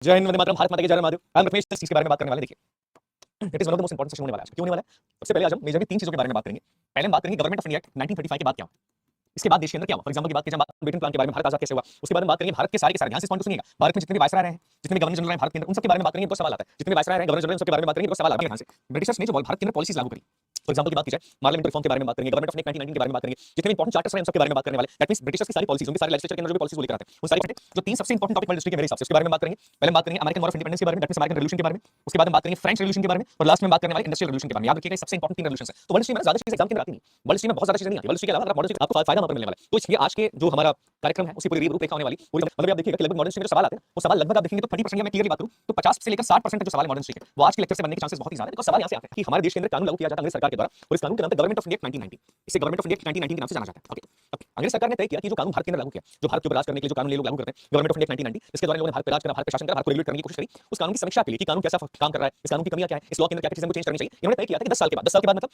जय हिंद, वंदे मातरम, भारत माता की जय। महादेव। I am Ramesh. इस चीज के बारे में बात करने वाले। देखिए, it is one of the most important session होने वाला है। क्यों होने वाला है? सबसे पहले आज हम मेजरली तीन चीजों के बारे में बात करेंगे। पहले हम बात करेंगे गवर्नमेंट ऑफ इंडिया एक्ट 1935 के बाद क्या हुआ, इसके बाद देश के अंदर क्या हुआ। फॉर एग्जांपल की बात करें, बेटन प्लान के बारे में, भारत आजाद कैसे हुआ। उसके बाद हम बात करेंगे भारत के सारे ध्यान से इस पॉइंट को सुनिएगा। भारत में जितने भी वायसराय रहे हैं, जितने भी गवर्नर जनरल हैं भारत के अंदर, उन सब के बारे में बात करेंगे। बहुत सवाल आता है। जितने भी वायसराय रहे हैं, गवर्नर जनरल, उन सब के बारे में बात करेंगे। बहुत सवाल आता है। ध्यान से, ब्रिटिशर्स ने जो भारत के अंदर पॉलिसीज लागू करी, फॉर एग्जांपल की बात की जाए, पार्लियामेंट रिफॉर्म के बारे में बात करेंगे, गवर्नमेंट ऑफ 1919 के बारे में बात करेंगे, जितने इंपोर्टेंट चार्टर्स हैं उन सब के बारे में बात करने वाले। दैट मींस ब्रिटिशर्स की सारी पॉलिसीज, उनके सारे लेजिस्लेचर के अंदर जो भी पॉलिसीज वो लेकर आते हैं, उन सारी जो तीन सबसे इंपोर्टेंट टॉपिक वर्ल्ड हिस्ट्री के मेरे हिसाब से, उसके बारे में बात करेंगे। पहले हम बात करेंगे अमेरिकन वॉर ऑफ इंडिपेंडेंस के बारे में, दैट मींस अमेरिकन रेवोल्यूशन के बारे में। उसके बाद हम बात करेंगे फ्रेंच रेवोल्यूशन के बारे में, और लास्ट में बात करने वाले इंडस्ट्रियल रेवोल्यूशन के बारे में। याद रखिएगा, सबसे इंपोर्टेंट तीन रेवोल्यूशंस हैं। तो वर्ल्ड हिस्ट्री में ज्यादा चीजें एग्जाम के अंदर आती नहीं, वर्ल्ड हिस्ट्री में बहुत ज्यादा चीजें नहीं आती। वर्ल्ड हिस्ट्री के अलावा अगर मॉडर्न हिस्ट्री आपको फायदा वहां पर मिलने वाला है। तो इसलिए आज के जो हमारा कार्यक्रम है उसकी पूरी रूपरेखा होने वाली पूरी, मतलब आप देखिएगा कि लगभग मॉडर्न हिस्ट्री में जो सवाल आते हैं, वो सवाल लगभग आप देखेंगे तो 30% मैं क्लियरली बात करूं तो 50 से लेकर 60% जो सवाल मॉडर्न हिस्ट्री के, वो आज के लेक्चर से बनने के चांसेस बहुत ही ज्यादा है। तो सवाल यहां से आता है कि हमारे देश के अंदर कानून लागू किया जाता है अंग्रेज सरकार के द्वारा, और इस कानून के नाम पे गवर्नमेंट ऑफ इंडिया 1990, इसे गवर्नमेंट ऑफ इंडिया 1990 के नाम से जाना जाता है। ओके, अंग्रेज सरकार ने तय किया कि जो कानून भारत के अंदर लागू किया, जो भारत के ऊपर राज करने के लिए जो कानून ये लोग लागू करते हैं, गवर्नमेंट ऑफ इंडिया 1990, इसके द्वारा लोगों ने भारत पे राज करा, भारत पे शासन करा, भारत को रेगुलेट करने की कोशिश करी। उस कानून की समीक्षा के लिए कि कानून कैसा काम कर रहा है, इस कानून की कमियां क्या है, इस लॉ के अंदर क्या चीजें को चेंज करनी चाहिए, इन्होंने तय किया था कि 10 साल के बाद मतलब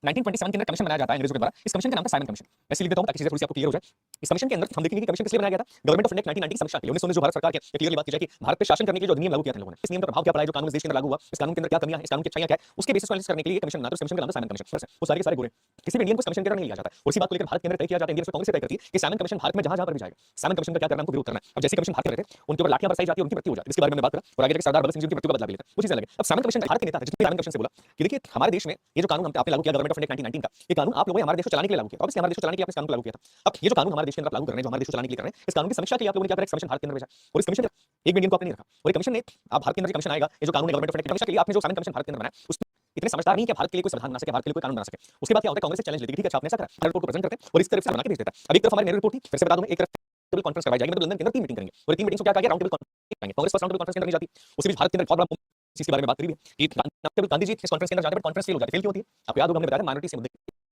1927 के अंदर कमीशन बनाया जाता है अंग्रेजों के द्वारा। इस कमीशन का नाम था साइमन कमीशन। मैं लिख देता हूं ताकि चीजें थोड़ी सी आपको क्लियर हो जाए। इस कमीशन के अंदर हम देखेंगे कि कमीशन किस लिए बनाया गया था, गवर्नमेंट ऑफ इंडिया 1990 की समीक्षा के लिए। 1919 जो भारत सरकार की क्लियरली बात की जाए कि भारत पे शासन करने के लिए जो अधिनियम लागू किया था लोगों ने, इस नियम का प्रभाव क्या पड़ा है, जो कानून इस देश के अंदर लागू हुआ, इस कानून के अंदर क्या कमियां हैं, इस कानून की अच्छाइयां क्या है, उसके बेसिस पर एनालिसिस करने के लिए कमीशन बनाता है। इस कमीशन का नाम है साइमन कमीशन। वो सारे के सारे गोरे, किसी भी इंडियन को इस कमीशन के अंदर नहीं लिया जाता है। और इसी बात को लेकर भारत के अंदर तय किया जाता है, इंडियन कांग्रेस तय करती है कि साइमन कमीशन भारत में जहां-जहां पर भी जाएगा, साइमन कमीशन का क्या करना है, हमको विरोध करना है। अब जैसे कमीशन भारत में रहते हैं, उनके ऊपर लाठियां बरसाई जाती है, उनकी मृत्यु हो जाती है। इसके बारे में बात करा और आगे जाके सरदार भगत सिंह जी की मृत्यु का बदला भी लेता है। वो चीजें अलग है। अब साइमन कमीशन भारत के नेता थे, जिसने साइमन कमीशन से बोला कि देखिए हमारे देश में ये जो कानून आपने लागू किया गवर्नमेंट ऑफ इंडिया 1919 का, ये कानून आप लोगों ने हमारे देश को चलाने के लिए लागू किया। ऑब्वियसली हमारे देश को चलाने के लिए आपने इस कानून को लागू किया था। अब ये जो कानून हमारे देश के अंदर लागू कर रहे हैं, जो हमारे देश को चलाने के लिए कर रहे हैं, इस कानून की समीक्षा के लिए आप लोगों ने क्या करा, कमीशन भारत के अंदर भेजा। और इस कमीशन एक मीडियम को आपने नहीं रखा, और कमीशन ने आप भारत के अंदर कमीशन आएगा, ये जो कानून है गवर्नमेंट ऑफ इंडिया के लिए आपने जो साइमन कमीशन भारत के अंदर बनाया, उसमें इतने समझदार नहीं कि भारत के लिए कोई संविधान बना सके, भारत के लिए कोई कानून बना सके। उसके बाद क्या होता है, कांग्रेस से चैलेंज लेती है, ठीक है अच्छा आपने ऐसा करा, रिपोर्ट को प्रेजेंट करते हैं और इस तरफ से बना के भेज देता है। अब एक तरफ हमारी नेहरू रिपोर्ट थी, फिर से बता दूं, एक तरफ टेबल कॉन्फ्रेंस करवाई जाएगी, मतलब लंदन के अंदर 3 मीटिंग करेंगे, और 3 मीटिंग्स को क्या कहा गया, राउंड टेबल कॉन्फ्रेंस करेंगे। Congress first round table conference के अंदर नहीं जाती। उसी बीच भारत के अंदर बहुत बड़ा चीज के बारे में बात करी भी है कि गांधी जी इस कॉन्फ्रेंस के अंदर जाते हैं, कॉन्फ्रेंस फेल हो जाती है। फेल क्यों होती है आपको याद होगा, हमने बताया माइनॉरिटी से मुद्दे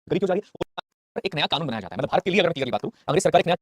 करी क्यों जा रही है। एक नया कानून बनाया जाता है, मतलब भारत के लिए अगर मैं क्लियरली बात करूं, अंग्रेज सरकार एक नया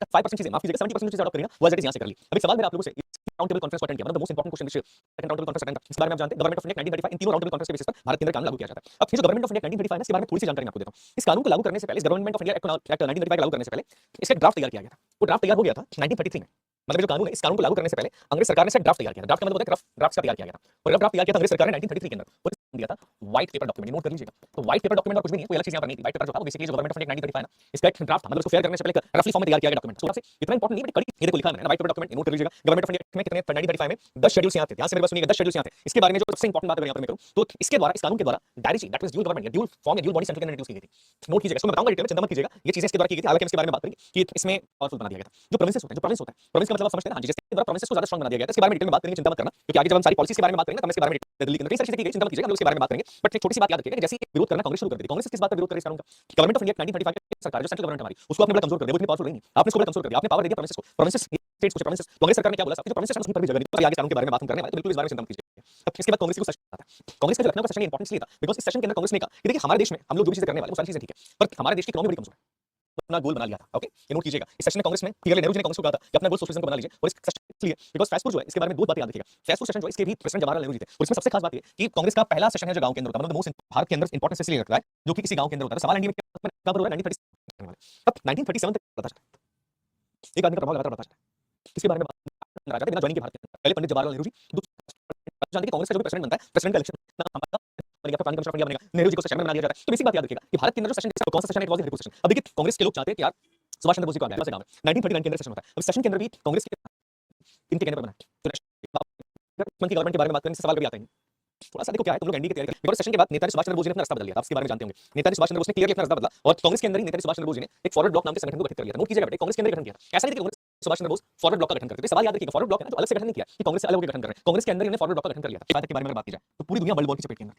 5% चीजें, माफ कीजिएगा 70% चीजें अडॉप्ट करेगा, वो एज इट इज यहां से कर ली। अभी सवाल मेरा आप लोगों से, राउंड टेबल कॉन्फ्रेंस को अटेंड किया, मतलब मोस्ट इंपोर्टेंट क्वेश्चन विषय second round table conference attend, इस बारे में आप जानते हैं गवर्नमेंट ऑफ इंडिया 1935 इन तीनों राउंड टेबल कॉन्फ्रेंस के बेसिस पर भारत के अंदर कानून लागू किया जाता है। अब ये जो गवर्नमेंट ऑफ इंडिया 1935 है, इसके बारे में थोड़ी सी जानकारी मैं आपको देता हूं। इस कानून को लागू करने से पहले, इस गवर्नमेंट ऑफ इंडिया एक्ट 1935 लागू करने से पहले इसका ड्राफ्ट तैयार किया गया था। वो ड्राफ्ट तैयार हो गया था 1933 में। मतलब जो कानून है, इस कानून को लागू करने से पहले अंग्रेज सरकार ने इसका ड्राफ्ट तैयार किया था। ड्राफ्ट का मतलब होता है ड्राफ्ट का तैयार किया गया था, और ड्राफ्ट तैयार किया था अंग्रेज सरकार ने 1933 के अंदर, और दिया था व्हाइट पेपर डॉक्यूमेंट। नोट कर लीजिएगा, तो व्हाइट पेपर डॉक्यूमेंट और कुछ भी नहीं है, कोई अलग चीज यहां पर नहीं थी। व्हाइट पेपर जो था वो बेसिकली जो गवर्नमेंट ऑफ इंडिया 1935 ना, इसका एक ड्राफ्ट था, मतलब उसको फेयर करने से पहले रफली फॉर्म में तैयार किया गया डॉक्यूमेंट। तो इतना इंपोर्टेंट नहीं, बट कड़ी ये देखो लिखा है व्हाइट पेपर डॉक्यूमेंट, नोट कर लीजिएगा। गवर्नमेंट ऑफ इंडिया में कितने 1935 में 10 शेड्यूल्स यहां थे, ध्यान से मेरी बात सुनिएगा, 10 शेड्यूल्स यहां थे। इसके बारे में जो सबसे इंपोर्टेंट बात अगर यहां पर मैं करूं तो इसके द्वारा, इस कानून के द्वारा directly that means dual government, dual form या ड्यूल बॉडी सेंट्रल के अंदर इंट्रोड्यूस की गई थी। नोट कीजिएगा, इसको मैं बताऊंगा डिटेल में, चिंता मत कीजिएगा, ये चीजें इसके द्वारा की गई थी। हालांकि इसके बारे में बात करेंगे कि इसमें पावरफुल बना दिया गया था। जो प्रोविंसेस होते हैं, जो प्रोविंस होता है, प्रोविंस का मतलब आप समझते हैं ना, हां जी, जिसके द्वारा प्रोविंसेस को ज्यादा स्ट्रांग बना दिया गया था। इसके बारे में डिटेल में बात करेंगे, चिंता मत करना, क्योंकि आगे जब हम सारी पॉलिसी के बारे में बात करेंगे तब इसके बारे में दिल्ली के अंदर कई सारी चीजें की गई, चिंता मत कीजिएगा, हम लोग इसके बारे में बात करेंगे। बट एक छोटी सी बात याद रखिएगा कि जैसे ही विरोध करना कांग्रेस शुरू कर दी, कांग्रेस किस बात पर विरोध करे इस कानून का, गवर्नमेंट ऑफ इंडिया 1935 की सरकार जो सेंट्रल गवर्नमेंट हमारी, उसको आपने बड़ा कमजोर कर दिया, वो इतनी पावरफुल नहीं है, आपने उसको बड़ा कमजोर कर दिया, आपने पावर दे दिया प्रोविंसेस को, प्रोविंसेस स्टेट्स को, प्रोविंसेस। कांग्रेस सरकार ने क्या बोला, सब जो प्रोविंसेस हैं उसकी पर भी जगह नहीं, तो आगे कानून के बारे में बात हम करने वाले, तो बिल्कुल इस बारे में चिंता मत कीजिए। अब इसके बाद कांग्रेस को सेशन आता है। कांग्रेस का जो लखनऊ का सेशन इंपॉर्टेंस लिया था, बिकॉज़ इस सेशन के अंदर कांग्रेस ने कहा कि देखिए हमारे देश में हम लोग जो भी चीजें करने वाले वो सारी चीजें ठीक है, पर हमारे देश की इकोनॉमी बड़ी कमजोर है, अपना गोल बना लिया था। ओके, ये नोट कीजिएगा। इस सेशन में कांग्रेस में क्लियरली नेहरू जी ने कांग्रेस को कहा था कि अपना गोल सोशलिज्म को बना लीजिए, और इस सेशन इसलिए बिकॉज़ फैसपुर जो है, इसके बारे में दो बातें याद रखिएगा। फैसपुर सेशन जो है, इसके भी प्रेसिडेंट जवाहरलाल नेहरू जी थे, और इसमें सबसे खास बात ये कि कांग्रेस का पहला सेशन है जो गांव के अंदर होता है, मतलब मोस्ट भारत के अंदर इंपॉर्टेंस इसलिए रखता है जो कि किसी गांव के अंदर होता है। सवाल इंडिया में कहां पर हो रहा है, 1937 करने वाले। अब 1937 तक पता चला एक आदमी का प्रभाव लगातार बढ़ता चला। इसके बारे में बात बिना ज्वाइनिंग के भारत के पहले पंडित जवाहरलाल नेहरू जी, जानते हैं कांग्रेस का जो भी प्रेसिडेंट बनता है, प्रेसिडेंट का इलेक्शन बनेगा, पानी कमिश्नर ऑफ इंडिया बनेगा, नेहरू जी को सेशन में बना दिया जाता है। तो बेसिक बात याद रखिएगा कि भारत के अंदर जो सेशन कौन सा सेशन है, इट वाज हरिपुर सेशन। अब देखिए कांग्रेस के लोग चाहते हैं कि यार सुभाष चंद्र बोस जी को आगे गांव में 1939 के अंदर सेशन होता है। अब सेशन के अंदर भी कांग्रेस के इनके कहने पर बना है। तो गवर्नमेंट के बारे में बात करने से सवाल कभी आता ही नहीं। थोड़ा सा देखो क्या है, तुम लोग एनडीए की तैयारी कर, सेशन के बाद नेताजी सुभाष चंद्र बोस जी ने अपना रास्ता बदल लिया, आप इसके बारे में जानते होंगे। नेताजी सुभाष चंद्र बोस ने क्लियरली अपना रास्ता बदला, और कांग्रेस के अंदर ही नेताजी सुभाष चंद्र बोस जी ने एक फॉरवर्ड ब्लॉक नाम के संगठन को गठित कर लिया था। नोट कीजिएगा बेटा, कांग्रेस के अंदर गठन किया था। ऐसा नहीं कि कांग्रेस सुभाष चंद्र बोस फॉरवर्ड ब्लॉक का गठन करते थे। सवाल याद रखिएगा, फॉरवर्ड ब्लॉक है ना, जो अलग से गठन नहीं किया कि कांग्रेस से अलग होकर गठन कर रहे हैं, कांग्रेस के अंदर ही उन्होंने फॉरवर्ड ब्लॉक का गठन कर लिया था। बात के बारे में बात की जाए तो पूरी दुनिया वर्ल्ड वॉर की चपेट के अंदर,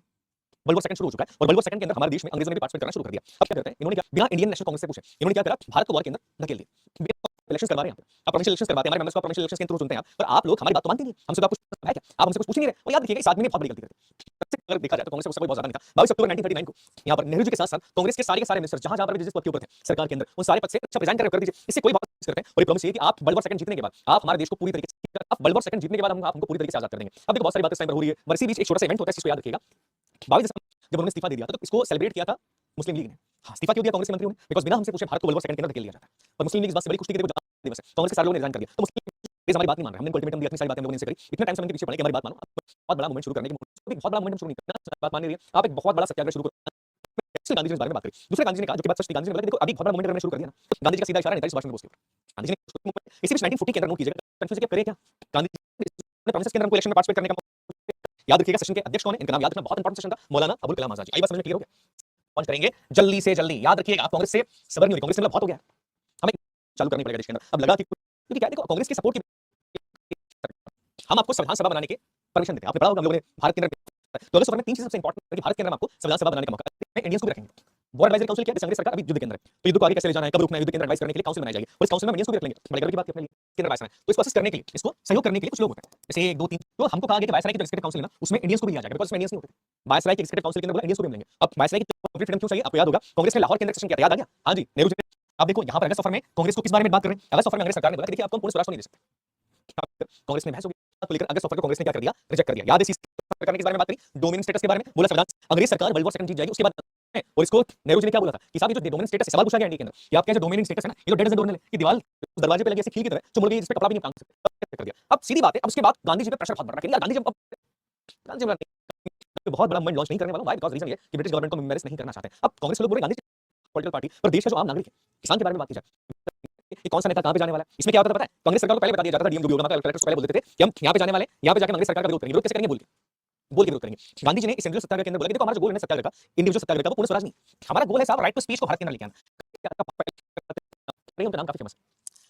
वर्ल्ड वॉर सेकंड शुरू हो चुका है, और वर्ल्ड वॉर सेकंड के अंदर हमारे देश में अंग्रेजों ने भी पार्टिसिपेट करना शुरू कर दिया। अब क्या करते हैं इन्होंने, क्या बिना इंडियन नेशनल कांग्रेस से पूछे इन्होंने क्या करा, भारत को वॉर के अंदर धकेल दिया। इलेक्शन करवा रहे हैं, आप प्रोविंशियल इलेक्शन करवाते हैं, हमारे मेंबर्स को प्रोविंशियल इलेक्शन के थ्रू चुनते हैं, पर आप लोग हमारी बात तो मानते नहीं। हमसे तो आप कुछ है क्या, आप हमसे कुछ पूछ ही नहीं रहे। और याद रखिएगा इस आदमी ने बहुत बड़ी गलती कर दी। अगर देखा जाए तो कांग्रेस का कोई बहुत ज्यादा नहीं था। 22 अक्टूबर 1939 को यहाँ पर नेहरू जी के साथ साथ कांग्रेस के सारे मिनिस्टर जहां पर भी जिस पद के ऊपर थे सरकार के अंदर, उन सारे पद से अच्छा रिजाइन कर दीजिए। इससे कोई बात नहीं करते हैं, और ये प्रॉमिस है कि आप वर्ल्ड वॉर सेकंड जीतने के बाद आप हमारे देश को पूरी तरीके से, आप वर्ल्ड वॉर सेकंड जीतने के बाद हम आपको पूरी तरीके से आजाद कर देंगे। अब देखो बहुत सारी बातें इस टाइम पर हो रही है, और इसी बीच एक छोटा सा इवेंट होता है, इसको याद रखिएगा। 22 दिसंबर जब उन्होंने इस्तीफा दे दिया था, तो इसको सेलिब्रेट किया था मुस्लिम लीग ने। हाँ, इस्तीफा क्यों दिया कांग्रेस के मंत्रियों ने, बिकॉज़ बिना हमसे पूछे भारत को वर्ल्ड वॉर सेकंड के अंदर धकेल दिया जाता है, और मुस्लिम लीग इस बात से बड़ी खुश थी कि देखो दिवस है, कांग्रेस के सारे लोगों ने रिजाइन कर दिया। तो मुस्लिम प्लीज हमारी बात नहीं मान रहे, हमने अल्टीमेटम दिया, इतनी सारी बातें हम लोगों ने इनसे करी, इतने टाइम से हम इनके पीछे पड़े कि हमारी बात मानो, बहुत बड़ा मूवमेंट शुरू करने की बहुत बड़ा मूवमेंट शुरू नहीं करना, बात मान नहीं रही है, आप एक बहुत बड़ा सत्याग्रह शुरू करो। गांधी जी इस बारे में बात करी, दूसरे गांधी जी ने कहा, जो कि बात सच थी, गांधी जी ने बोला कि देखो अभी बहुत बड़ा मूवमेंट करना शुरू कर दिया ना, गांधी जी का सीधा इशारा नेताजी सुभाष चंद्र बोस के ऊपर। गांधी जी ने इसी बीच 1940 के अंदर नोट कीजिएगा, कंफ्यूज क्या करे क्या, गांधी जी ने प्रोमिस के अंदर हमको इलेक्शन में पार्टिसिपेट करने का याद रखिएगा। सेशन के अध्यक्ष कौन है, इनका नाम याद रखना, बहुत इंपॉर्टेंट सेशन था, मौलाना अबुल कलाम आजाद जी। आई बात समझ में क्लियर हो गया, पहुंच करेंगे जल्दी से जल्दी, याद रखिएगा आप कांग्रेस से सबर नहीं हो रही, कांग्रेस से मतलब बहुत हो गया, हमें चालू करनी पड़ेगा देश के अंदर। अब लगा कि क्योंकि क्या देखो कांग्रेस की सपोर्ट की हम आपको संविधान सभा बनाने के परमिशन देते हैं, आपने पढ़ा होगा हम लोगों ने भारत के अंदर, तो अगर सफर में तीन चीजें सबसे इंपॉर्टेंट है कि भारत के अंदर आपको संविधान सभा बनाने का मौका है, इंडियंस को भी रखेंगे। वॉर एडवाइजरी काउंसिल क्या है, अंग्रेज सरकार अभी युद्ध के अंदर है, तो युद्ध को आगे कैसे ले जाना है, कब रुकना है, युद्ध के अंदर एडवाइस करने के लिए काउंसिल बनाई जाएगी, और इस काउंसिल में इंडियंस को भी रख लेंगे, बड़े गर्व की बात है अपने लिए के अंदर वायसराय, तो इसको असिस्ट करने के लिए, इसको सहयोग करने के लिए कुछ लोग होते हैं, जैसे 1 2 3, तो हमको कहा गया कि वायसराय की जो एग्जीक्यूटिव काउंसिल है ना, उसमें इंडियंस को भी लिया जाएगा, बिकॉज़ उसमें इंडियंस नहीं होते, वायसराय की एग्जीक्यूटिव काउंसिल के अंदर बोला इंडियंस को भी हम लेंगे। अब वायसराय की कंप्लीट फ्रीडम क्यों चाहिए, आपको याद होगा कांग्रेस ने लाहौर के अंदर सेशन किया था, याद आ गया, हां जी नेहरू जी ने, आप देखो यहां पर अगस्त सफर में कांग्रेस को किस बारे में बात कर रहे हैं, अगस्त सफर में अंग्रेज सरकार ने बोला कि देखिए आपको हम पूर्ण स्वराज नहीं दे सकते, कांग्रेस में बहस हो गई, तो लेकर अगस्त सफर को कांग्रेस ने क्या कर दिया, रिजेक्ट कर दिया। याद है इस सरकार ने किस बारे में बात करी, डोमिनियन स्टेटस के बारे में, बोला संविधान अंग्रेज सरकार वर्ल्ड वॉर सेकंड जीत जाएगी उसके बाद, और इसको नेहरू जी ने क्या बोला था कि साहब ये जो डोमिनियन स्टेटस है, सवाल पूछा गया इंडिया के अंदर कि आपके जो डोमिनियन स्टेटस है ना, ये जो डेड इज डोमिनियन है, ये दीवार दरवाजे पे लगी ऐसी खील की तरह जो मुड़ गई, इस पे कपड़ा भी नहीं काम कर दिया। अब सीधी बात है, अब उसके बाद गांधी जी पे प्रेशर बहुत बढ़ रहा है, यार गांधी जी बहुत बड़ा मूवमेंट लॉन्च नहीं करने वाला हूं, व्हाई, बिकॉज़ रीजन ये कि ब्रिटिश गवर्नमेंट को एम्बैरेस नहीं करना चाहते। अब कांग्रेस के लोग बोल रहे हैं गांधी जी पॉलिटिकल पार्टी, पर देश का जो आम नागरिक है, किसान के बारे में बात की जाए, ये कौन सा नेता कहां पे जाने वाला है, इसमें क्या होता था पता है, कांग्रेस सरकार को पहले बता दिया जाता था, डीएम जो भी होगा, कलेक्टर्स पहले बोल देते थे कि हम यहां पे जाने वाले हैं, यहां पे जाके अंग्रेज सरकार का विरोध करेंगे, विरोध कैसे करेंगे, बोल के विरोध करेंगे। गांधी जी ने इस इंडिविजुअल सत्याग्रह के अंदर बोला कि देखो हमारा जो गोल है सत्याग्रह का, इंडिविजुअल सत्याग्रह का, वो पूर्ण स्वराज नहीं, हमारा गोल है साहब राइट टू स्पीच को भारत के अंदर लेके आना। उनका नाम काफी फेमस है,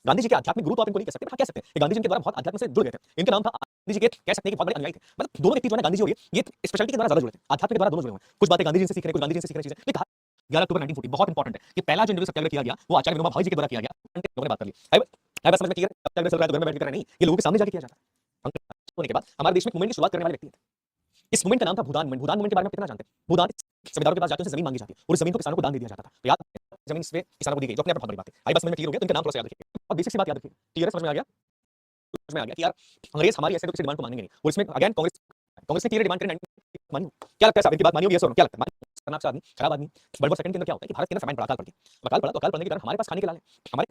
गांधी जी के आध्यात्मिक गुरु तो आप इनको नहीं कह सकते, हाँ कह सकते हैं, गांधी जी के द्वारा बहुत अध्यात्म से जुड़ गए थे, इनका नाम था गांधी जी के, कह सकते हैं कि बहुत बड़े अनुयायी थे, मतलब दोनों व्यक्ति जो है गांधी जी और ये स्पेशलिटी के द्वारा ज्यादा जुड़े थे, आध्यात्म के द्वारा दोनों जुड़े हुए हैं, कुछ बातें गांधी जी से सीख रहे हैं, कुछ गांधी जी से सीख रहे चीजें। 11 अक्टूबर 1940 बहुत इंपॉर्टेंट है कि पहला जो इंडिविजुअल सत्याग्रह किया गया वो आचार्य विनोबा भावे जी के द्वारा किया गया, लोगों ने बात कर ली, अब समझ में क्लियर है, सत्याग्रह चल रहा है तो घर में बैठ के कर रहे नहीं, ये लोगों के सामने जाके किया जाता है। होने के बाद हमारे देश में मूवमेंट की शुरुआत करने वाले व्यक्ति थे, इस मूवमेंट का नाम था भूदान मूवमेंट। भूदान मूवमेंट के बारे में कितना जानते हैं, भूदान जमींदारों के पास जाते हैं, जमीन मांगी जाती है और इस जमीन को किसानों को दान दे दिया जाता था, तो याद जमीन से किसानों को दी गई, जो अपने आप में बहुत बड़ी बात है। आई बात समझ में क्लियर हो गया, तो इनका नाम थोड़ा सा याद रखिए और बेसिक सी बात याद रखिए, क्लियर है, समझ में आ गया, समझ में आ गया कि यार अंग्रेज हमारी ऐसे किसी डिमांड को मानेंगे नहीं, और इसमें अगेन कांग्रेस ने क्लियर डिमांड करी, मानी क्या लगता है साहब, इनकी बात मानी होगी, क्या लगता है, खराब आदमी, खराब आदमी। वर्ल्ड वॉर सेकंड के अंदर क्या होता है कि भारत के अंदर फैमिन पड़ा, अकाल पड़ती है, अकाल पड़ा तो अकाल पड़ने के कारण हमारे पास खाने के लाल है, हमारे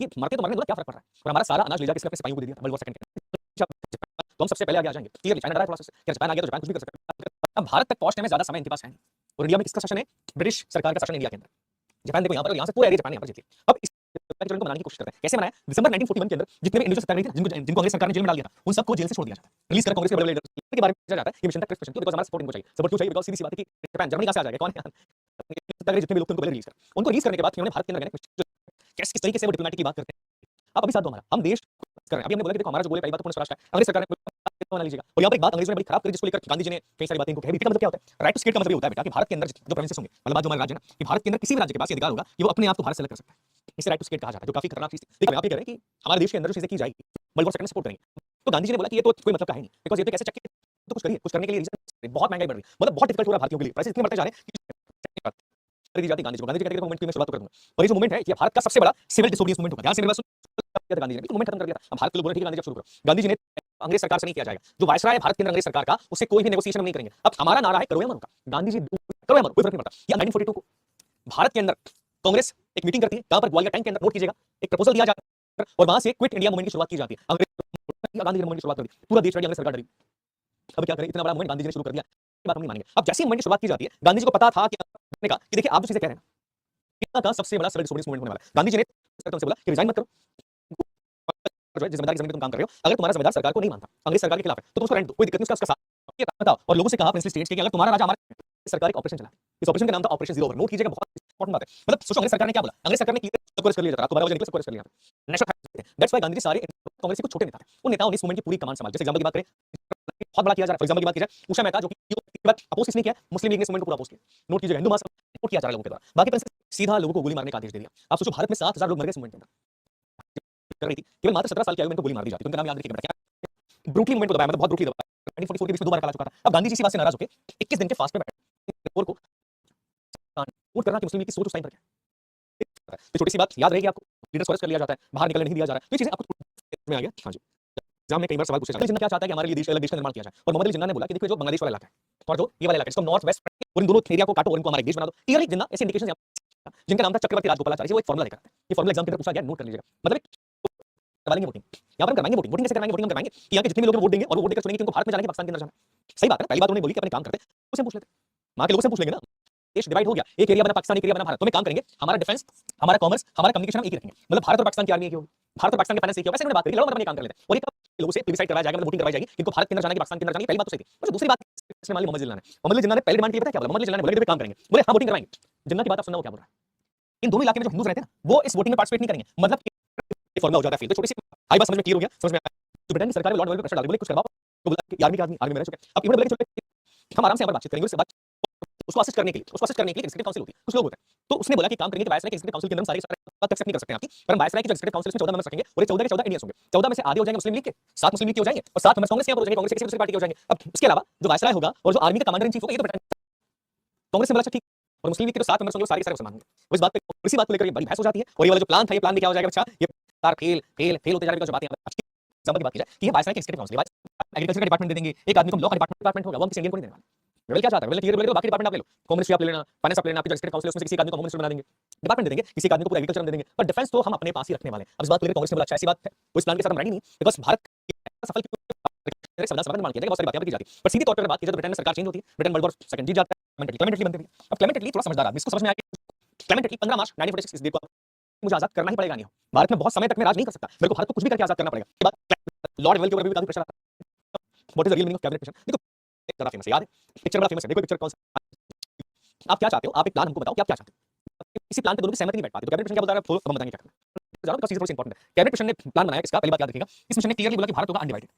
ये मरते तो मरने दो, क्या फर्क पड़ रहा है, और हमारा सारा अनाज ले जाके अपने सिपाहियों को दे दिया वर्ल्ड वॉर सेकंड के, तो हम सबसे पहले आगे आ जाएंगे, क्लियर, चाइना डरा है थोड़ा सा, क्या जापान आ गया तो जापान कुछ भी कर सकता है, अब भारत तक पहुंचने में ज्यादा समय इनके पास है नहीं, और इंडिया में किसका शासन है, ब्रिटिश सरकार का शासन इंडिया के अंदर, जापान देखो यहाँ पर, यहाँ से पूरा एरिया जापान यहाँ पर जीत लिया। अब इस को बनाने की कोशिश करते हैं, कैसे बनाया, दिसंबर 1941 के अंदर जितने भी इंडिविजुअल सत्याग्रही थे, जिनको अंग्रेज सरकार ने जेल में डाल दिया था, उन सबको जेल से छोड़ दिया जाता है, रिलीज कर कांग्रेस के बड़े लीडर के बारे में पूछा जाता है, ये मिशन तक क्वेश्चन क्यों, बिकॉज़ हमारा सपोर्ट इनको चाहिए, सपोर्ट क्यों चाहिए, बिकॉज़ सीधी सी बात है कि जापान जर्मनी कहां से आ जाएगा, कौन है सत्याग्रही जितने भी लोग थे उनको पहले रिलीज कर, उनको रिलीज करने के बाद उन्होंने भारत के अंदर कैसे किस तरीके से वो डिप्लोमेटिक की बात करते हैं, आप अभी साथ दो हमारा, हम देश कर रहे हैं, अभी हमने बोला कि देखो हमारा जो गोल है पहली बात तो पूर्ण स्वराज है, अंग्रेज सरकार ने बना लीजिएगा, और यहाँ पर एक बात अंग्रेजों ने बड़ी खराब करी, जिसको लेकर गांधी जी ने कई सारी बातें इनको कही, का मतलब क्या होता है, राइट टू स्टेट का मतलब ये होता है बेटा कि भारत के अंदर जो प्रोविंसेस होंगे, मतलब जो हमारा राज्य है ना, कि भारत के अंदर किसी भी राज्य के पास ये अधिकार होगा कि वो अपने आप को भारत से अलग कर सकता है, इसे राइट टू स्टेट कहा जाता है, जो काफी खतरनाक चीज है। लेकिन आप ये कह रहे हैं कि हमारे देश के अंदर जो चीजें की जाएगी वर्ल्ड वॉर सेकंड सपोर्ट करेंगे, तो गांधी जी ने बोला कि ये तो कोई मतलब का है नहीं, बिकॉज़ ये तो कैसे चक्के, तो कुछ करिए, कुछ करने के लिए रीजन, बहुत महंगाई बढ़ रही है, मतलब बहुत डिफिकल्ट हो रहा है भारतीयों के लिए, प्राइसेस इतने बढ़ते जा रहे हैं कि दी जाती गांधी जी को, गांधी जी कहते हैं मूवमेंट की मैं शुरुआत कर दूंगा, और ये जो मूवमेंट है ये भारत का सबसे बड़ा सिविल डिसोबीडियंस मूवमेंट होगा, ध्यान से मेरी बात सुन, गांधी जी ने मूवमेंट खत्म कर दिया, अब भारत के लोग बोले ठीक है गांधी जी शुरू करो, गांधी जी ने अंग्रेज सरकार से नहीं किया जाएगा, जो वायसराय है भारत के अंदर अंग्रेज सरकार का, उससे कोई भी नेगोशिएशन नहीं करेंगे, अब हमारा नारा है करो या मरो का, गांधी जी करो या मरो, कोई फर्क नहीं पड़ता। या 1942 को भारत के अंदर कांग्रेस एक मीटिंग करती है, कहां पर, ग्वालियर टैंक के अंदर, नोट कीजिएगा, एक प्रपोजल दिया जाता है और वहां से क्विट इंडिया मूवमेंट की शुरुआत की जाती है, अंग्रेज गांधी जी ने मूवमेंट की शुरुआत कर दी, पूरा देश अंग्रेज सरकार डरी, अब क्या करें, इतना बड़ा मूवमेंट गांधी जी ने शुरू कर दिया, ये बात हम नहीं मानेंगे। अब जैसे ही मूवमेंट की शुरुआत की जाती है, गांधी जी को पता था कि देखिए आप जो चीजें कह रहे हैं इतना का सबसे बड़ा सिविल डिसोबीडियंस मूवमेंट होने वाला है, गांधी जी ने उनसे बोला कि रिजाइन मत करो, जिस जिम्मेदारी की जमीन पे तुम काम कर रहे हो, अगर तुम्हारा जिम्मेदार सरकार को नहीं मानता, अंग्रेज सरकार के खिलाफ है, तो तुम उसको रहने दो, कोई दिक्कत नहीं, उसका साथ ये बताओ, और लोगों से कहा प्रिंसली स्टेट्स के कि अगर तुम्हारा राजा हमारे सरकार एक ऑपरेशन चला, इस ऑपरेशन का नाम था ऑपरेशन जीरो ओवर, नोट कीजिएगा, बहुत इंपॉर्टेंट बात है, मतलब सोचो अंग्रेज सरकार ने क्या बोला, अंग्रेज सरकार ने क्लियर कर लिया था, आपको 12 बजे निकले, सब कर लिया national, that's why Gandhi ji सारे कांग्रेस के छोटे नेता थे, उन नेताओं ने इस मूवमेंट की पूरी कमांड संभाली। जैसे एग्जांपल की बात करें, बहुत बड़ा किया जा रहा है, फॉर एग्जांपल की बात की जाए, उषा मेहता जो कि बात अपोज किसने किया, मुस्लिम लीग ने मूवमेंट को पूरा अपोज किया, नोट कीजिएगा, हिंदू महासभा सपोर्ट किया जा रहा है लोगों के द्वारा, बाकी प्रिंस सीधा लोगों को गोली मारने का आदेश दे दिया। आप सोचो भारत में 7000 लोग मर गए इस मूवमेंट के अंदर, कर रही थी, केवल मात्र 17 साल की आयु में इनको गोली मार दी जाती, उनका नाम याद रखिएगा, क्या ब्रूटली मूवमेंट को दबाया, मतलब बहुत ब्रूटली दबाया, 1944 के बीच में 2 बार काला चुका था। अब गांधी जी इसी बात से नाराज होकर 21 दिन के फास्ट पे बैठे, को वोट करना कि मुस्लिम लीग की सोच उस टाइम पर क्या है, तो छोटी सी बात याद रहेगी आपको, लीडर्स को अरेस्ट कर लिया जाता है, बाहर निकलने नहीं दिया जा रहा है, तो ये चीजें आपको में आ गया। हां जी, एग्जाम में कई बार सवाल पूछे जाते हैं, जिन्ना क्या चाहता है कि हमारे लिए देश, अलग देश का निर्माण किया जाए, और मोहम्मद अली जिन्ना ने बोला कि देखो जो बांग्लादेश वाला इलाका है और जो ये वाला इलाका है, इसको नॉर्थ वेस्ट और इन दोनों एरिया को काटो और इनको हमारा देश बना दो, क्लियरली जिन्ना ऐसे इंडिकेशंस जिनका नाम था चक्रवर्ती राजगोपालाचारी, वो एक फार्मूला लेकर, ये फार्मूला एग्जाम के अंदर पूछा गया, नोट कर लीजिएगा, मतलब करवा लेंगे वोटिंग। यहाँ पर हम करवाएंगे वोटिंग। वोटिंग कैसे करवाएंगे? वोटिंग हम करवाएंगे कि यहाँ के जितने भी लोग वोट देंगे और वो वोट देकर चुनेंगे कि उनको भारत में जाना है, पाकिस्तान के अंदर जाना है। सही बात है ना? पहली बात उन्होंने बोली कि अपने काम करते हैं, उससे पूछ लेते, वहां के लोगों से पूछ लेंगे ना। देश डिवाइड हो गया, एक एरिया बना पाकिस्तान, एक एरिया बना भारत, तो हम काम करेंगे, हमारा डिफेंस, हमारा कॉमर्स, हमारा कम्युनिकेशन हम एक ही रखेंगे। मतलब भारत और पाकिस्तान की आर्मी एक ही होगी, भारत और पाकिस्तान के फाइनेंस एक ही होगा। वैसे उन्होंने बात करी, लड़ो मतलब ये काम कर लेते हैं और एक लोगों से प्लेबिसाइड करवाया जाएगा, मतलब वोटिंग करवाई जाएगी किनको भारत के अंदर जाना है, पाकिस्तान के अंदर जाना है। पहली बात तो सही थी। और दूसरी बात इसमें मान ली मोहम्मद जिन्ना ने, मोहम्मद जिन्ना ने पहले डिमांड की पता है क्या बोला? मोहम्मद जिन्ना ने बोला कि काम करेंगे, बोले हां वोटिंग करवाएंगे। जिन्ना की बात आप सुनना, वो क्या बोल रहा है? इन दोनों इलाके में जो हिंदूज रहते हैं ना, वो इस वोटिंग में पार्टिसिपेट नहीं करेंगे। मतलब एक फॉर्मूला हो जाता है फेल। तो छोटी सी आई बात समझ में क्लियर हो गया, समझ में आया। तो ब्रिटेन की सरकार में लॉर्ड वेलफेयर प्रेशर डाल, बोले कुछ करवाओ, तो बोला कि आर्मी के आदमी आर्मी में रह चुके हैं। अब इन्होंने बोला कि हम आराम से यहाँ पर बातचीत करेंगे, उससे बात उसको असिस्ट करने के लिए, उसको असिस्ट करने के लिए एग्जीक्यूटिव काउंसिल होती है, कुछ लोग होते हैं। तो उसने बोला कि काम करेंगे कि वायसराय के एग्जीक्यूटिव काउंसिल के अंदर सारी बात एक्सेप्ट नहीं कर सकते हैं आपकी, पर हम वायसराय के जो एग्जीक्यूटिव काउंसिल में 14 मेंबर्स रखेंगे और ये 14 के 14 इंडियंस होंगे। 14 में से आधे हो जाएंगे मुस्लिम लीग के, 7 मुस्लिम लीग के हो जाएंगे और 7 मेंबर्स कांग्रेस के हो जाएंगे, कांग्रेस के किसी दूसरी पार्टी के हो जाएंगे। अब इसके अलावा जो वायसराय होगा और जो आर्मी का कमांडर इन चीफ होगा, ये तो कांग्रेस से बोला ठीक, और मुस्लिम लीग के जो 7 मेंबर्स होंगे वो सारे के सारे मुसलमान होंगे। वो इस बात पे, इसी बात को लेकर ये बड़ी बहस हो जाती है और ये वाला जो प्लान था, ये प्लान भी क्या हो जाएगा? अच्छा ये तार फेल फेल फेल होते जा रहे हैं। जो बातें एग्जांपल की बात की जाए कि ये वायसराय के एग्जीक्यूटिव काउंसिल, एग्रीकल्चर का डिपार्टमेंट दे देंगे, एक आदमी को लॉ का डिपार्टमेंट होगा, वो हम किसी इंडियन को नहीं देने वाले। वेल क्या चाहता है? वेल क्लियर बोलेगा, बाकी डिपार्टमेंट आप ले लो, कॉमर्स आप ले लेना, फाइनेंस आप ले लेना, आपके जो एग्जीक्यूटिव काउंसिल है उसमें से किसी एक आदमी को कॉमर्स बना देंगे, डिपार्टमेंट दे देंगे, किसी एक आदमी को पूरा एग्रीकल्चर दे देंगे, पर डिफेंस तो हम अपने पास ही रखने वाले हैं। अब इस बात को लेकर कांग्रेस ने बोला अच्छा ऐसी बात है, वो इस प्लान के साथ हम रेडी नहीं, बिकॉज़ भारत सफल संविधान निर्माण किया जाएगा, बहुत सारी बातें की जाती है। पर सीधी तौर पर बात की जाए तो ब्रिटेन में सरकार चेंज होती है, ब्रिटेन वर्ल्ड वॉर सेकंड जीत जाता है, क्लेमेंटली बनते हैं। अब क्लेमेंटली थोड़ा समझदार आदमी, इसको समझ में आया कि क्लेमेंटली 15 मार्च 1946 इस डेट को मुझे आजाद करना ही पड़ेगा। नहीं भारत में बहुत समय तक मैं राज नहीं कर सकता, मेरे को भारत को कुछ भी करके आजाद करना पड़ेगा। ये बात लॉर्ड वेल के ऊपर भी काफी प्रेशर आता है। What is the real meaning of cabinet mission? देखो बड़ा फेमस है, याद है पिक्चर, बड़ा फेमस है। देखो पिक्चर कौन सा, आप क्या चाहते हो, आप एक प्लान हमको बताओ कि आप क्या चाहते हो। इसी प्लान पे दोनों की सहमति नहीं बैठ पाती, तो कैबिनेट मिशन क्या बता रहा है, अब हम बताएंगे क्या करना है। जानो तो चीज थोड़ी सी इंपॉर्टेंट है। कैबिनेट मिशन ने प्लान बनाया किसका? पहली बात याद रखिएगा, इस मिशन ने क्लियरली बोला कि भारत होगा अनडिवाइडेड।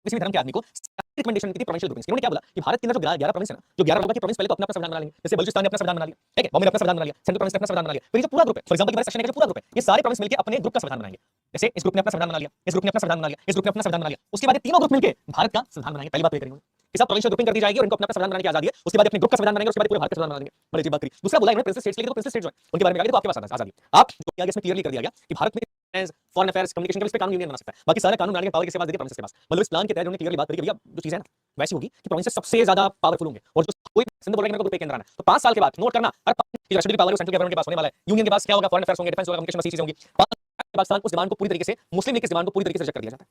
किसी भी धर्म के आदमी को रिकमेंडेशन की थी प्रोविंशियल ग्रुपिंग्स। इन्होंने क्या बोला कि भारत के अंदर जो 11 प्रोविंस है ना, जो 11 लोगों की प्रोविंस पहले तो अपना संविधान बना लेंगे, जैसे बलूचिस्तान ने अपना संविधान बना लिया, ठीक है, बॉम्बे ने अपना संविधान बना लिया, सेंट्रल प्रोविंस ने अपना संविधान बना लिया। फिर ये जो पूरा ग्रुप है, फॉर एग्जांपल की बात सेक्शन का जो पूरा ग्रुप है, ये सारे प्रोविंस मिलकर अपने ग्रुप का संविधान बनाएंगे। जैसे इस ग्रुप ने अपना संविधान बना लिया, इस ग्रुप ने अपना संविधान बना लिया, इस ग्रुप ने अपना संविधान बना लिया, उसके बाद ये तीनों ग्रुप मिलकर भारत का संविधान बनाएंगे। पहली बात ये करेंगे कि सब प्रोविंशियल ग्रुपिंग कर दी जाएगी और इनको अपना संविधान बनाने की आजादी है। उसके बाद अपने ग्रुप का संविधान बनाएंगे, उसके बाद पूरे भारत का संविधान बनाएंगे। बड़ी अजीब बात करी। दूसरा बोला इन्होंने प्रिंसेस स्टेट्स, लेकिन तो प्रिंसेस स्टेट्स जो है उनके बारे में आगे तो आपके पास आजादी आप आगे इसमें क्लियरली कर दिया गया कि भारत में फॉरेन अफेयर्स कम्युनिकेशन के इस पे कानून यूनियन बना सकता है, बाकी सारे कानून बनाने के पावर किसके पास? देखिए प्रोविंस के पास। मतलब इस प्लान के तहत उन्होंने क्लियरली बात करी कि भैया जो चीज है ना वैसी होगी कि प्रोविंस सबसे ज्यादा पावरफुल होंगे और जो कोई सिंध बोल रहा है मेरे को केंद्र आना, तो 5 साल के बाद नोट करना हर की पावर सेंट्रल गवर्नमेंट के पास होने वाला है। यूनियन के पास क्या होगा? फॉरेन अफेयर्स होंगे, डिफेंस होगा, कम्युनिकेशन, चीजें होंगी। पाकिस्तान उस डिमांड को पूरी तरीके से, मुस्लिम लीग की डिमांड को पूरी तरीके से रिजेक्ट कर दिया जाता है।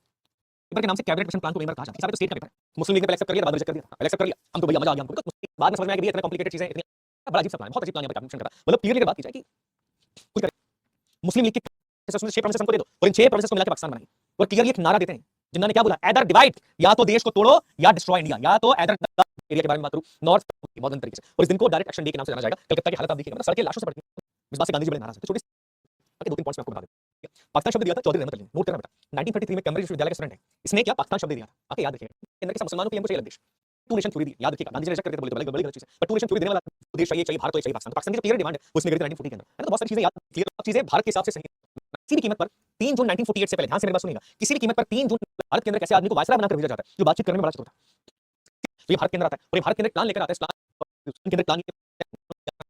पेपर के नाम से कैबिनेट मिशन प्लान को कहा जाता है। सारे तो स्टेट का पेपर है, मुस्लिम लीग ने एक्सेप्ट कर लिया, बाद रिजेक्ट कर दिया, एक्सेप्ट कर लिया, हम तो भैया मजा आ गया हमको। बाद में समझ में आया कि इतने कॉम्प्लिकेटेड चीजें, इतनी बड़ा अजीब सा प्लान है, बहुत अजीब प्लान है कैबिनेट मिशन का। मतलब क्लियरली बात की जाए कि कुछ करे मुस्लिम लीग के 6 प्रोविंसेस हमको दे दो और इन 6 प्रोविंसेस को मिलाकर पाकिस्तान बनाएंगे। और क्लियरली एक नारा देते हैं जिन्होंने ने क्या बोला, एदर डिवाइड, या तो देश को तोड़ो या डिस्ट्रॉय इंडिया, या तो एदर एरिया के बारे में बात करूं नॉर्थ मॉडर्न तरीके से। और इस दिन को डायरेक्ट एक्शन डे के नाम से जाना जाएगा। कलकत्ता की हालत आप देखिएगा, मतलब सड़कें लाशों से भरती हैं। इस बात से गांधी जी बड़े नाराज थे। छोटे दो तीन पॉइंट्स मैं आपको बता देता हूं। पाकिस्तान शब्द दिया था चौधरी रहमत अली, नोट करना बेटा, 1933 में कैम्ब्रिज विश्वविद्यालय का स्टूडेंट है, इसने क्या पाकिस्तान शब्द दिया था, आके याद रखिएगा। अंदर के मुसलमानों के लिए हमको चाहिए देश, टू नेशन थ्योरी दी, याद रखिएगा। गांधी जी रिजेक्ट करके बोले तो बड़ी गलत चीज है, पर टू नेशन थ्योरी देने वाला देश चाहिए, चाहिए भारत, चाहिए पाकिस्तान। पाकिस्तान की जो क्लियर डिमांड है वो इसने करी थी 1940 के अंदर। तो बहुत सारी चीजें याद क्लियर चीजें भारत के हिसाब से सही है। किसी भी कीमत पर 3 जून 1948 से पहले, ध्यान से मेरी बात सुनिएगा, किसी भी कीमत पर 3 जून भारत के अंदर कैसे आदमी को वायसराय बनाकर भेजा जाता है जो बातचीत करने में बड़ा चतुर था। तो ये भारत के अंदर आता है और ये भारत के अंदर प्लान लेकर आता है। प्लान के अंदर प्लान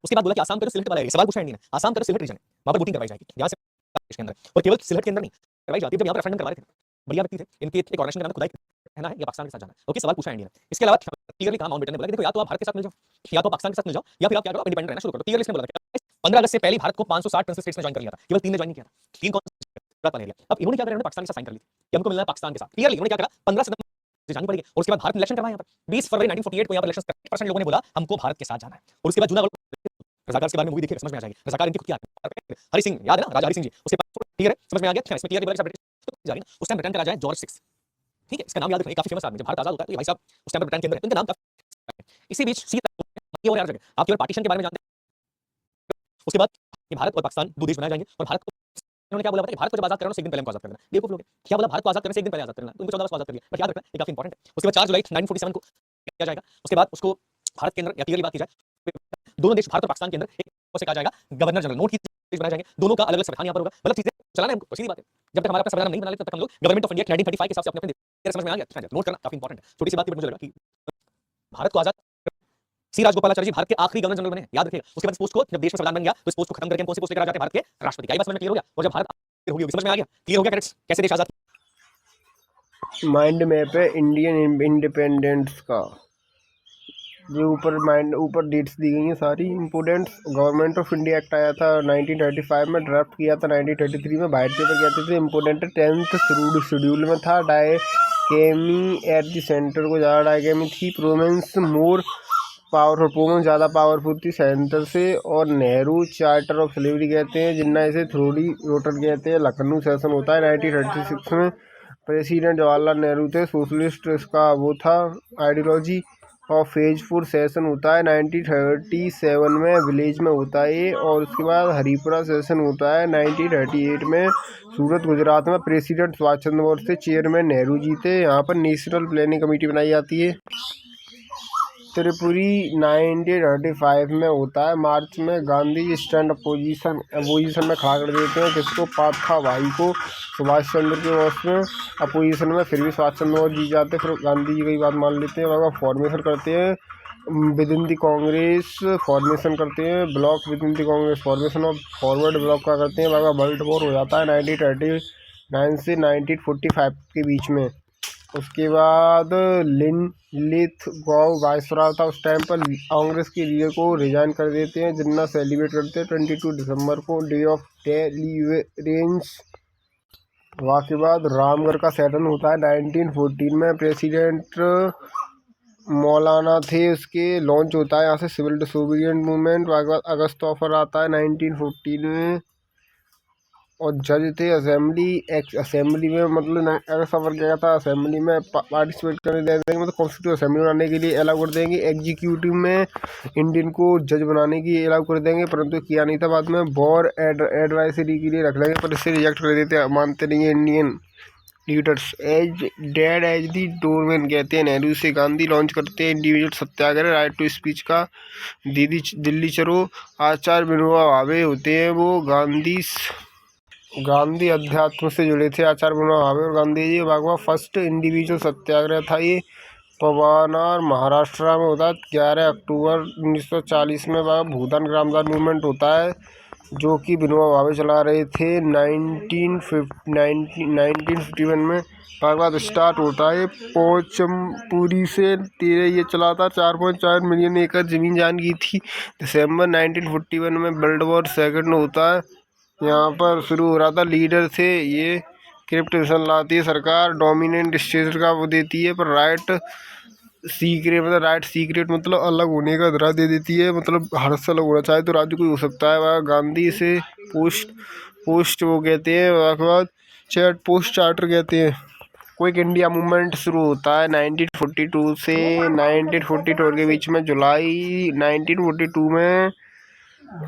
उसके बाद बोला कि आसाम का जो सिलेक्ट वाला है, सवाल पूछा इंडिया ने, आसाम का जो सिलेक्ट रीजन है वहां पर वोटिंग करवाई जाएगी यहाँ से देश के अंदर, और केवल सिलेक्ट के अंदर नहीं करवाई जाती है। जब यहाँ पर रेफरेंडम करवा रहे थे, बढ़िया व्यक्ति थे, इनके एक ऑर्गेनाइजेशन का नाम खुदाई है ना, या पाकिस्तान के साथ जाना है। ओके, सवाल पूछा इंडिया ने। इसके अलावा क्लियरली कहा माउंटबेटन ने बोला कि देखो या तो आप भारत के साथ मिल जाओ, या तो पाकिस्तान के साथ मिल जाओ, या फिर आप क्या करो, इंडिपेंडेंट रहना शुरू करो। क्लियरली इसने बोला था 15 अगस्त से पहले भारत को 560 प्रिंसेस स्टेट्स ने ज्वाइन कर लिया था, केवल 3 ने ज्वाइन नहीं किया था। 3 कौन बना लिया। अब इन्होंने क्या करा, इन्होंने पाकिस्तान के साथ साइन कर ली कि हमको मिलना है पाकिस्तान के साथ। क्लियरली इन्होंने क्या करा, 15 सितंबर से जानी पड़ेगी और उसके बाद भारत ने इलेक्शन करवाया यहाँ पर 20 फरवरी 1948 को। यहाँ पर इलेक्शन 30% लोगों ने बोला हमको भारत के साथ जाना है। और उसके बाद जूना रजाकार के बारे में मूवी देखिए, समझ में आ जाएगी। रजाकार इनकी खुद की आत्मा, हरि सिंह याद है ना, राजा हरि सिंह जी, उसके बाद क्लियर है, समझ में आ गया। इसमें क्लियर बोला जा रही ना, उस टाइम ब्रिटेन का राजा है जॉर्ज 6, ठीक है, इसका नाम याद रखिए, काफी फेमस आदमी। जब भारत आजाद होता है तो ये भाई साहब उस टाइम ब्रिटेन के अंदर है, इनका नाम काफी। इसी बीच ये और याद रखिए, आप केवल पार्टीशन के बारे में जानते हैं, उसके बाद ये भारत और पाकिस्तान दो देश बनाए जाएंगे। और भारत को इन्होंने क्या बोला था कि भारत को जब आजाद करना, एक दिन पहले हमको आजाद करना। बेवकूफ लोग क्या बोला, भारत को आजाद करने से एक दिन पहले आजाद करना, तो उनको 14 अगस्त को आजाद कर दिया। बट याद रखना ये काफी इंपॉर्टेंट है। उसके बाद 4 जुलाई 1947 को किया जाएगा। उसके बाद उसको भारत के अंदर, या क्लियरली बात की जाए, दोनों देश भारत और पाकिस्तान के अंदर एक से कहा जाएगा गवर्नर जनरल, नोट की बनाए जाएंगे, दोनों का अलग अलग संविधान यहाँ पर होगा। मतलब चीजें चलाना है हमको, सीधी बात है। जब तक हमारा अपना संविधान नहीं बना लेते तब तक हम लोग गवर्नमेंट ऑफ इंडिया 1935 के हिसाब से अपने समझ में आ गया। नोट करना काफी इंपॉर्टेंट है। छोटी सी बात की मुझे लगा कि भारत को आजाद सी राजगोपालाचारी जी भारत के आखिरी गवर्नर जनरल बने, याद रखिएगा। उसके बाद इस पोस्ट को, जब देश में संविधान बन गया तो इस पोस्ट को खत्म करके कौन सी पोस्ट लेकर आ जाते हैं, भारत के राष्ट्रपति। क्या बात समझ में क्लियर हो गया? और जब भारत होगी, समझ में आ गया, क्लियर हो गया कैसे देश आजाद। माइंड मैप है इंडियन इंडिपेंडेंस का, जो ऊपर डेट्स दी गई हैं सारी importance. Government of India act आया था 1935 में, ड्राफ्ट किया था 1933 में। वाइट पेपर कहते थे। इम्पोर्टेंट 10th शेड्यूल में था। डायकेमी एट द सेंटर को ज़्यादा डायकेमी थी। प्रोविंस मोर पावरफुल, प्रोविंस ज़्यादा पावरफुल थी सेंटर से। और नेहरू चार्टर ऑफ स्लेवरी कहते हैं, जिन्ना इसे थ्रोडी रोटर कहते हैं। लखनऊ सेशन होता है 1936 में। प्रेसिडेंट जवाहरलाल नेहरू थे। सोशलिस्ट इसका वो था आइडियोलॉजी। और फेज 4 सेशन होता है 1937 में, विलेज में होता है ये। और उसके बाद हरिपुरा सेशन होता है 1938 में, सूरत गुजरात में। प्रेसिडेंट सुभाष चंद्र बोस थे, चेयरमैन नेहरू जी थे। यहाँ पर नेशनल प्लानिंग कमेटी बनाई जाती है। त्रिपुरी 1935 में होता है, मार्च में। गांधी जी स्टैंड अपोजिशन में खड़ा कर देते हैं किसको, पाथा भाई को, सुभाष चंद्र के बॉस में अपोजिशन में। फिर भी सुभाष चंद्र बोस जीत जाते, फिर गांधी जी की बात मान लेते हैं। वहाँ फॉर्मेशन करते हैं with in the Congress, formation करते हैं block with in the Congress, formation of forward block का करते हैं। वहाँ वर्ल्ड वॉर हो जाता है 1939 से 1945 के बीच में। उसके बाद लिथगोव वाइसरॉय था उस टाइम पर। कांग्रेस के लीडर को रिजाइन कर देते हैं, जिन्ना सेलिब्रेट करते हैं 22 दिसंबर को, डे ऑफ डेलीवरेंस। वहाँ के बाद रामगढ़ का सेटन होता है 1914 में। प्रेसिडेंट मौलाना थे उसके। लॉन्च होता है यहाँ से सिविल डिसोबीडियंट मूवमेंट। वहाँ के बाद अगस्त ऑफर आता है 1914 में। और जज थे असेंबली में, मतलब अगर सफ़र किया था असेंबली में पार्टिसिपेट करने दे देंगे, मतलब कॉन्स्टिट्यूट असेंबली बनाने के लिए अलाउ कर देंगे। एग्जीक्यूटिव में इंडियन को जज बनाने की अलाउ कर देंगे, परंतु किया नहीं था बाद में। बॉर एडवाइजरी के लिए रख लेंगे, पर इससे रिजेक्ट कर देते, मानते नहीं है Indian leaders. As the doorman कहते हैं नेहरू से। गांधी लॉन्च करते हैं individual satyagraha, right to speech का। दिल्ली चलो। आचार्य विनोबा भावे होते हैं वो। गांधी अध्यात्म से जुड़े थे आचार्य विनोबा भावे और गांधी जी। भागवा फर्स्ट इंडिविजुअल सत्याग्रह था ये। पवानार महाराष्ट्र में होता है 11 अक्टूबर 1940 में। वह भूदान ग्रामदान मूवमेंट होता है, जो कि विनोबा भावे चला रहे थे 1951 में। भागवत स्टार्ट होता है पोचमपुरी से। ये चला था 4.4 मिलियन एकड़ जमीन जान की थी। दिसंबर 1941 में वर्ल्ड वॉर सेकंड होता है। यहाँ पर शुरू हो रहा था। लीडर थे ये। क्रिप्टेशन लाती है सरकार, डोमिनेंट स्टेट का वो देती है, पर राइट सीक्रेट मतलब अलग होने का अधिकार दे देती है। मतलब हर से अलग होना चाहे तो राज्य कोई हो सकता है। वह गांधी से पोस्ट वो कहते हैं। उसके बाद पोस्ट चार्टर कहते हैं। क्विक इंडिया मूवमेंट शुरू होता है 1942 से 1944 के बीच में। जुलाई 1942 में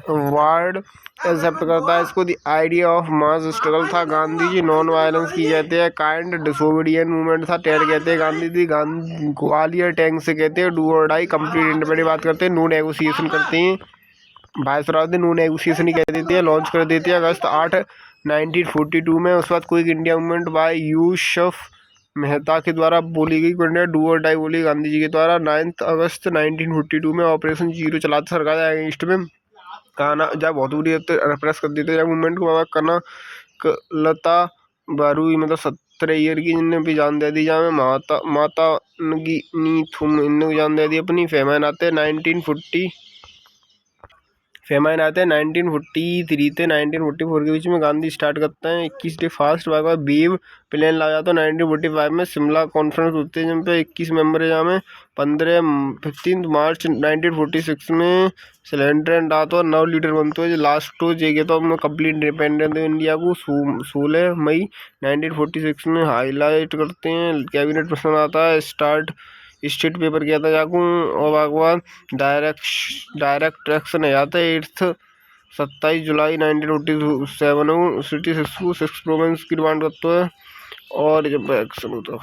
वार्ड एक्सेप्ट करता है इसको। The idea of mass struggle था। गांधी जी नॉन वायलेंस की कहते हैं। काइंड डिसोबीडियंट मूवमेंट था। टेर कहते हैं गांधी जी। ग्वालियर टैंक से कहते हैं डू और डाई, कंप्लीट इंडिपेंडेंस बात करते हैं। नो नेगोशिएशन करते हैं। वायसराय नो नेगोशिएशन ही कह देते हैं। लॉन्च कर देते हैं अगस्त 8 1942 में। उसके बाद quick India movement by Yusuf Mehta के द्वारा बोली गई। इंडिया डू और डाई बोली गांधी जी के द्वारा। 9 अगस्त 1942 में ऑपरेशन जीरो चलाते सरकार अगेंस्ट में। काना जब बहुत बुरी रिप्रेस कर देते जब मूवमेंट को। बाबा कना लता बारूई मतलब 17 ईयर की, जिनने भी जान दे दी जाए। माता नी थुम इनने जान दे दी अपनी। फेमैन आते हैं 1943 से 1944 के बीच में। गांधी स्टार्ट करते हैं 21 डे फास्ट। बाद बेव प्लान लाया जाता है 1945 में। शिमला कॉन्फ्रेंस होते हैं जिन पे 21 मेंबर है, जहाँ में 15 मार्च 1946 में सिलेंडर एंड आता है 9 लीडर बनते हैं। लास्ट तो जे तो हम कंप्लीट इंडिपेंडेंस इंडिया को 16 मई 1946 में हाईलाइट करते हैं। कैबिनेट पर्सन आता है। स्टेट पेपर किया था जाकू। और भगवान डायरेक्ट एक्शन है आता है 27 जुलाई 1947 सिटी 6 प्रोविंस की डिमांड करते हैं। और जब एक्शन होता है